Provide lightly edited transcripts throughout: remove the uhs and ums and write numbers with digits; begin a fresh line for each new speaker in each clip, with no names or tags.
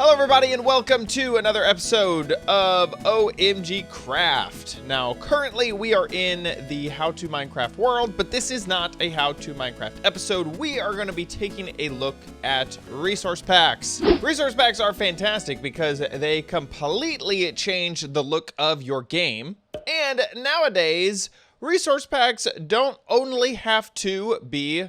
Hello everybody and welcome to another episode of OMG Craft. Now currently we are in the How to Minecraft world, but this is not a How to Minecraft episode. We are going to be taking a look at resource packs. Resource packs are fantastic because they completely change the look of your game. And nowadays, resource packs don't only have to be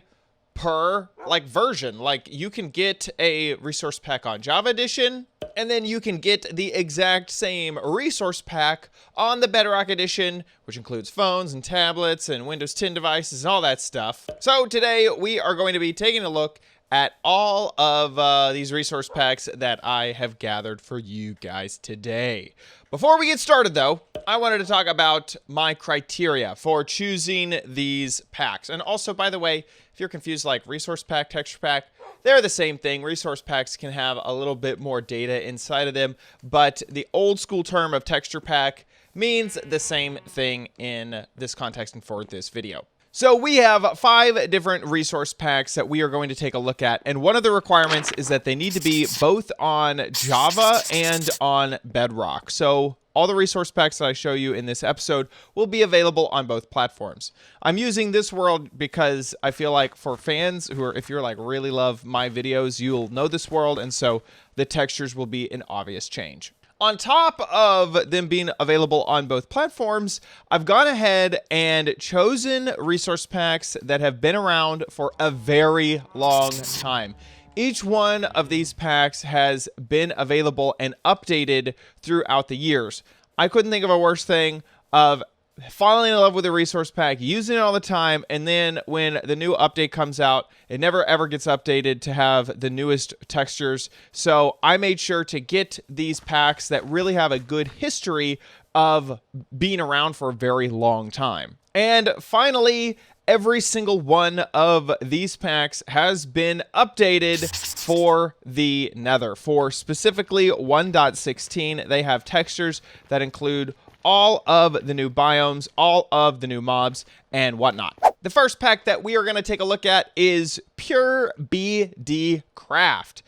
per version. Like, you can get a resource pack on Java Edition, and then you can get the exact same resource pack on the Bedrock Edition, which includes phones and tablets and Windows 10 devices and all that stuff. So today we are going to be taking a look at all of these resource packs that I have gathered for you guys today. Before we get started though, I wanted to talk about my criteria for choosing these packs. And also, by the way, if you're confused, like resource pack, texture pack, they're the same thing. Resource packs can have a little bit more data inside of them, but the old school term of texture pack means the same thing in this context and for this video. So we have 5 different resource packs that we are going to take a look at, and one of the requirements is that they need to be both on Java and on Bedrock. So all the resource packs that I show you in this episode will be available on both platforms. I'm using this world because I feel like for fans who are, if you're like really love my videos, you'll know this world, and so the textures will be an obvious change. On top of them being available on both platforms, I've gone ahead and chosen resource packs that have been around for a very long time. Each one of these packs has been available and updated throughout the years. I couldn't think of a worse thing of falling in love with a resource pack, using it all the time, and then when the new update comes out, it never ever gets updated to have the newest textures. So I made sure to get these packs that really have a good history of being around for a very long time. And finally, every single one of these packs has been updated for the Nether. For specifically 1.16, they have textures that include all of the new biomes, all of the new mobs, and whatnot. The first pack that we are going to take a look at is pure BDcraft.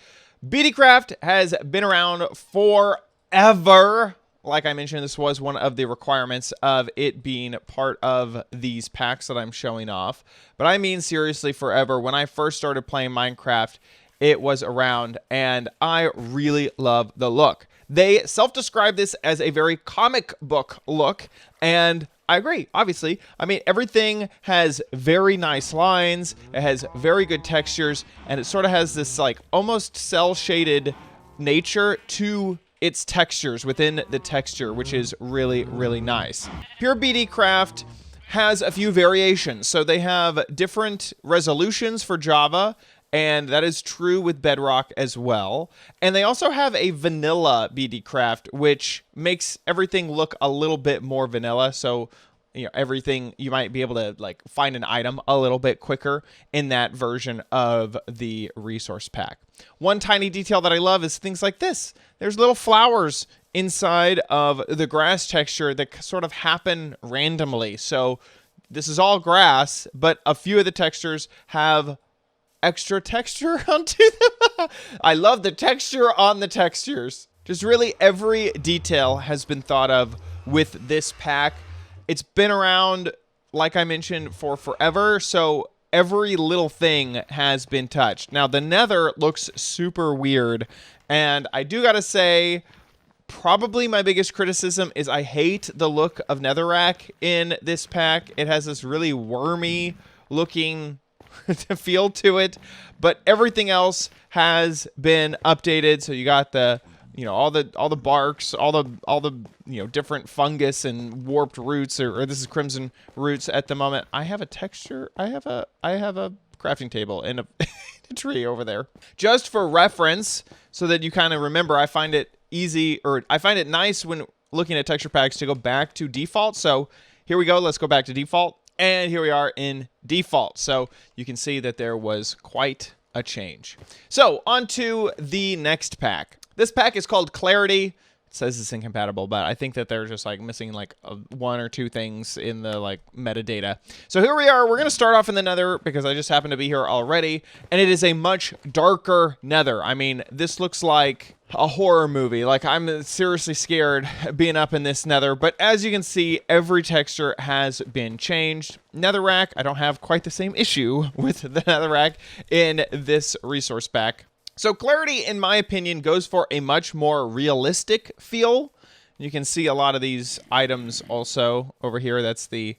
BDcraft has been around forever. Like I mentioned, this was one of the requirements of it being part of these packs that I'm showing off. But I mean seriously forever. When I first started playing Minecraft, it was around, and I really love the look. They self-describe this as a very comic book look, and I agree, obviously. I mean, everything has very nice lines, it has very good textures, and it sort of has this like almost cel-shaded nature to its textures within the texture, which is really, really nice. Pure BDcraft has a few variations. So they have different resolutions for Java, and that is true with Bedrock as well. And they also have a vanilla BDcraft, which makes everything look a little bit more vanilla. So, you know, everything, you might be able to like find an item a little bit quicker in that version of the resource pack. One tiny detail that I love is things like this. There's little flowers inside of the grass texture that sort of happen randomly. So this is all grass, but a few of the textures have extra texture onto them. I love the texture on the textures. Just really every detail has been thought of with this pack. It's been around, like I mentioned, for forever, so every little thing has been touched. Now, the Nether looks super weird, and I do gotta say, probably my biggest criticism is I hate the look of Netherrack in this pack. It has this really wormy looking feel to it, but everything else has been updated. So you got the, you know, all the barks, all the you know, different fungus and warped roots, or this is crimson roots at the moment. I have a texture. I have a crafting table and a, a tree over there. Just for reference, so that you kind of remember, I find it easy, or I find it nice when looking at texture packs to go back to default. So here we go. Let's go back to default. And here we are in default. So you can see that there was quite a change. So on to the next pack. This pack is called Clarity. says it's incompatible, but I think that they're just like missing like one or two things in the like metadata. So here we are. We're going to start off in the Nether because I just happen to be here already, and it is a much darker Nether. I mean, this looks like a horror movie. Like, I'm seriously scared being up in this Nether, but as you can see, every texture has been changed. Netherrack, I don't have quite the same issue with the Netherrack in this resource pack. So clarity, in my opinion, goes for a much more realistic feel. You can see a lot of these items also over here. That's the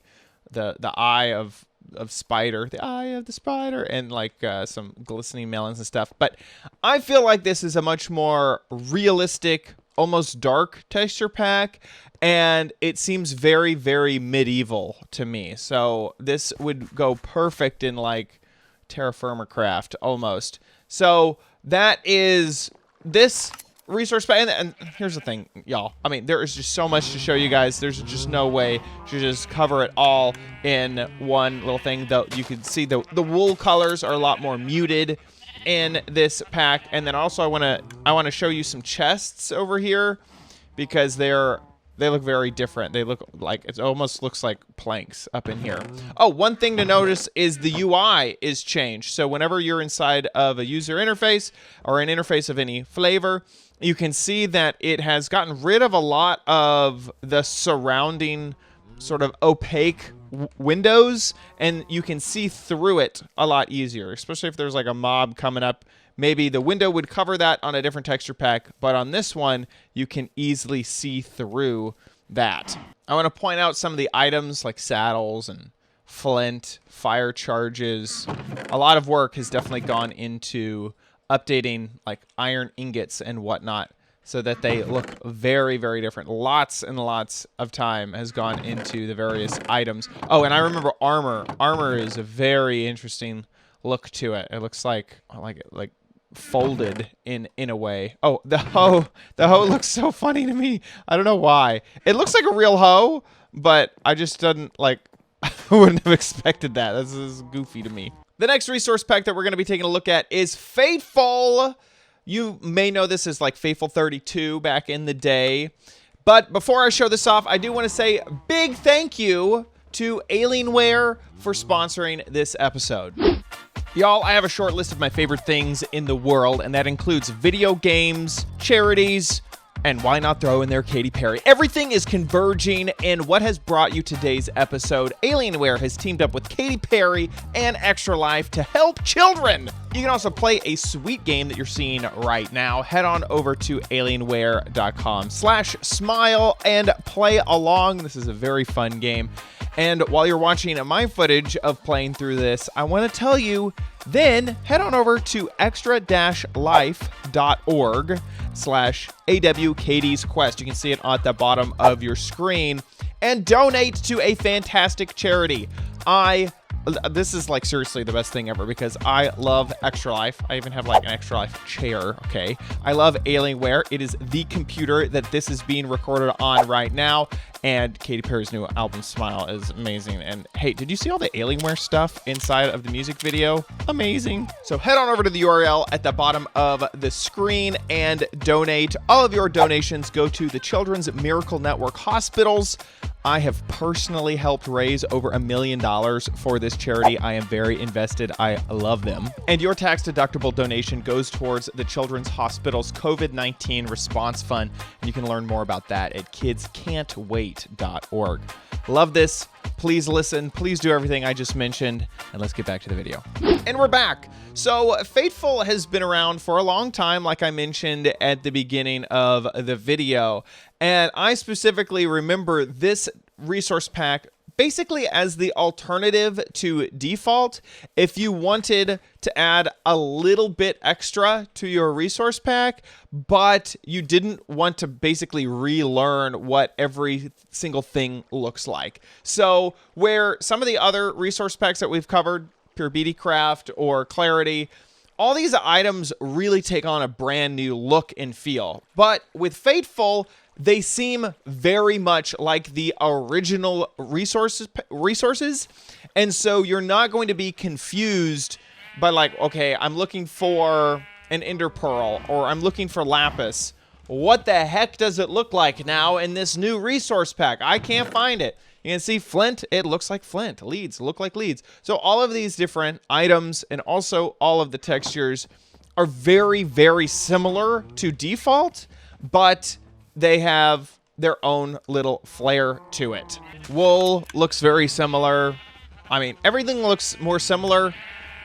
eye of spider, the eye of the spider, and like some glistening melons and stuff. But I feel like this is a much more realistic, almost dark texture pack, and it seems very, very medieval to me. So this would go perfect in like Terra Firma Craft almost. So that is this resource pack. And here's the thing, y'all. I mean, there is just so much to show you guys. There's just no way to just cover it all in one little thing. Though you can see the wool colors are a lot more muted in this pack. And then also I want to show you some chests over here because they look very different. They look like, it almost looks like planks up in here. Oh, one thing to notice is the UI is changed. So whenever you're inside of a user interface or an interface of any flavor, you can see that it has gotten rid of a lot of the surrounding sort of opaque windows, and you can see through it a lot easier, especially if there's like a mob coming up. Maybe the window would cover that on a different texture pack, but on this one, you can easily see through that. I want to point out some of the items like saddles and flint, fire charges. A lot of work has definitely gone into updating like iron ingots and whatnot so that they look very, very different. Lots and lots of time has gone into the various items. Oh, and I remember armor. Armor is a very interesting look to it. It looks like folded in a way. Oh, the hoe looks so funny to me. I don't know why. It looks like a real hoe, but I just didn't like I wouldn't have expected that. This is goofy to me. The next resource pack that we're going to be taking a look at is Fateful. You may know this as like Fateful 32 back in the day. But before I show this off, I do want to say a big thank you to Alienware for sponsoring this episode. Y'all, I have a short list of my favorite things in the world, and that includes video games, charities, and why not throw in there Katy Perry? Everything is converging, and what has brought you today's episode, Alienware has teamed up with Katy Perry and Extra Life to help children. You can also play a sweet game that you're seeing right now. Head on over to alienware.com/smile and play along. This is a very fun game. And while you're watching my footage of playing through this, I want to tell you, then head on over to extra-life.org/AWKD's Quest. You can see it at the bottom of your screen and donate to a fantastic charity. This is like seriously the best thing ever because I love Extra Life. I even have like an Extra Life chair, okay? I love Alienware. It is the computer that this is being recorded on right now. And Katy Perry's new album, Smile, is amazing. And hey, did you see all the Alienware stuff inside of the music video? Amazing. So head on over to the URL at the bottom of the screen and donate. All of your donations go to the Children's Miracle Network hospitals. I have personally helped raise over $1 million for this charity. I am very invested. I love them. And your tax-deductible donation goes towards the Children's Hospital's COVID-19 Response Fund. And you can learn more about that at kidscan'twait.org. Love this. Please listen. Please do everything I just mentioned. And let's get back to the video. And we're back. So Fateful has been around for a long time, like I mentioned at the beginning of the video. And I specifically remember this resource pack basically as the alternative to default if you wanted to add a little bit extra to your resource pack, but you didn't want to basically relearn what every single thing looks like. So where some of the other resource packs that we've covered, Pure BDcraft or Clarity, all these items really take on a brand new look and feel. But with Fateful, they seem very much like the original resources. And so you're not going to be confused by like, okay, I'm looking for an ender pearl or I'm looking for lapis. what the heck does it look like now in this new resource pack? I can't find it. You can see flint, it looks like flint. Leads look like leads. So all of these different items and also all of the textures are very, very similar to default, but they have their own little flair to it. Wool looks very similar. I mean, everything looks more similar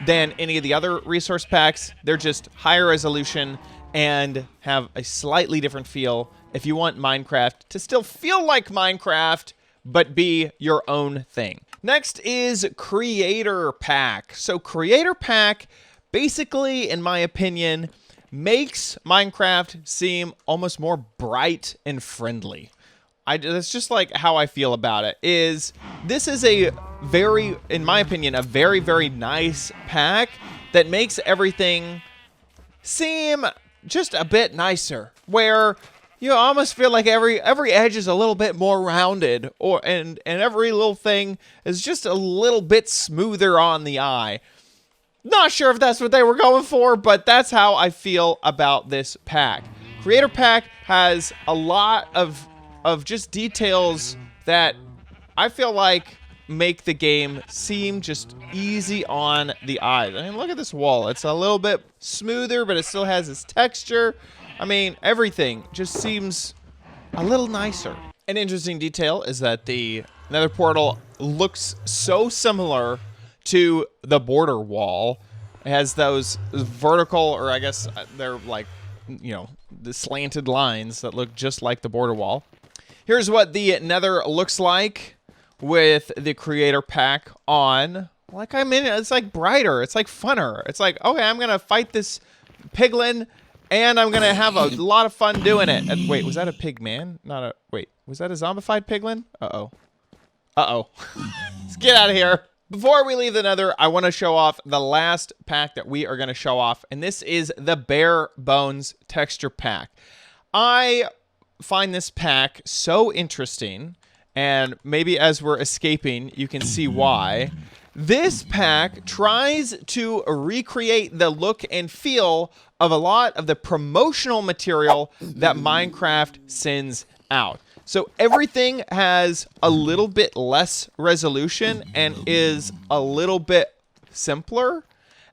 than any of the other resource packs. They're just higher resolution and have a slightly different feel if you want Minecraft to still feel like Minecraft, but be your own thing. Next is Creator Pack. So Creator Pack, basically, in my opinion, makes Minecraft seem almost more bright and friendly. That's just like how I feel about it. This is a very, in my opinion, a very, very nice pack that makes everything seem just a bit nicer, where you almost feel like every edge is a little bit more rounded, and every little thing is just a little bit smoother on the eye. Not sure if that's what they were going for, but that's how I feel about this pack. Creator Pack has a lot of just details that I feel like make the game seem just easy on the eyes. I mean, look at this wall. It's a little bit smoother, but it still has its texture. I mean, everything just seems a little nicer. An interesting detail is that the Nether portal looks so similar to the border wall. It has those vertical, or I guess they're like, you know, the slanted lines that look just like the border wall. Here's what the Nether looks like with the Creator Pack on. Like, I mean, it's like brighter. It's like funner. It's like, okay, I'm going to fight this piglin, and I'm going to have a lot of fun doing it. And, wait, was that a pig man? Wait, was that a zombified piglin? Uh-oh. Uh-oh. Let's get out of here. Before we leave the Nether, I want to show off the last pack that we are going to show off, and this is the Bare Bones Texture Pack. I find this pack so interesting, and maybe as we're escaping, you can see why. This pack tries to recreate the look and feel of a lot of the promotional material that Minecraft sends out. So everything has a little bit less resolution and is a little bit simpler.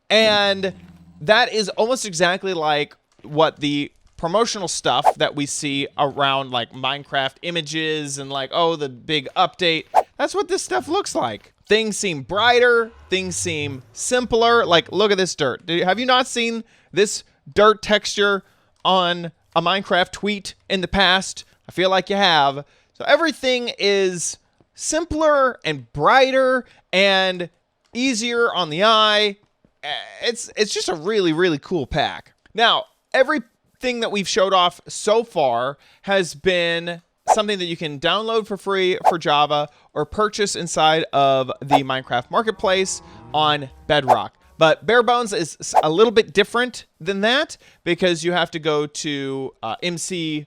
And that is almost exactly like what the promotional stuff that we see around like Minecraft images and like, oh, the big update. That's what this stuff looks like. Things seem brighter. Things seem simpler. Like, look at this dirt. Have you not seen this dirt texture on a Minecraft tweet in the past? I feel like you have. So everything is simpler and brighter and easier on the eye. It's just a really, really cool pack. Now, everything that we've showed off so far has been something that you can download for free for Java or purchase inside of the Minecraft Marketplace on Bedrock. But Bare Bones is a little bit different than that because you have to go to MCPEDL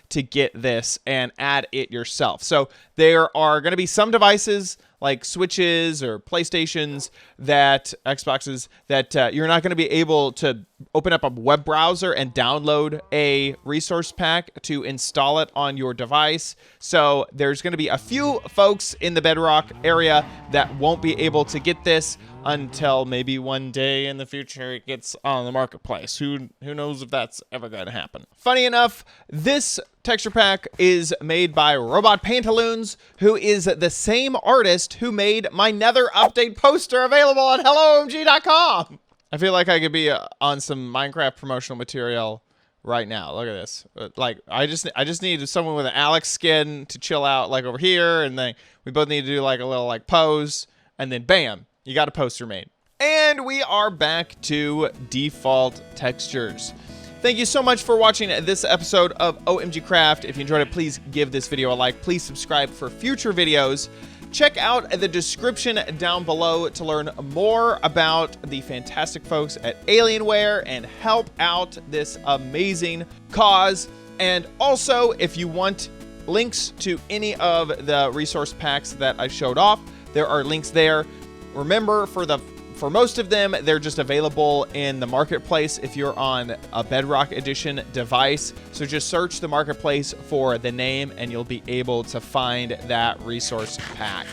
to get this and add it yourself. So there are going to be some devices like Switches or PlayStations, Xboxes, that you're not going to be able to open up a web browser and download a resource pack to install it on your device. So there's going to be a few folks in the Bedrock area that won't be able to get this until maybe one day in the future it gets on the marketplace. Who knows if that's ever going to happen. Funny enough, this texture pack is made by Robot Pantaloons, who is the same artist who made my Nether update poster available on HelloOMG.com. I feel like I could be on some Minecraft promotional material right now. Look at this. Like, I just need someone with an Alex skin to chill out, like over here, and then we both need to do like a little like pose, and then bam, you got a poster made. And we are back to default textures. Thank you so much for watching this episode of OMG Craft. If you enjoyed it, please give this video a like. Please subscribe for future videos. Check out the description down below to learn more about the fantastic folks at Alienware and help out this amazing cause. And also, if you want links to any of the resource packs that I showed off, there are links there. Remember, for the For most of them, they're just available in the marketplace if you're on a Bedrock Edition device. So just search the marketplace for the name and you'll be able to find that resource pack.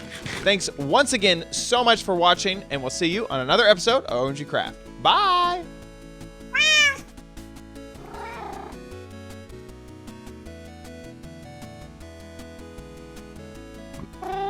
Thanks once again so much for watching, and we'll see you on another episode of OMG Craft. Bye!
Bye.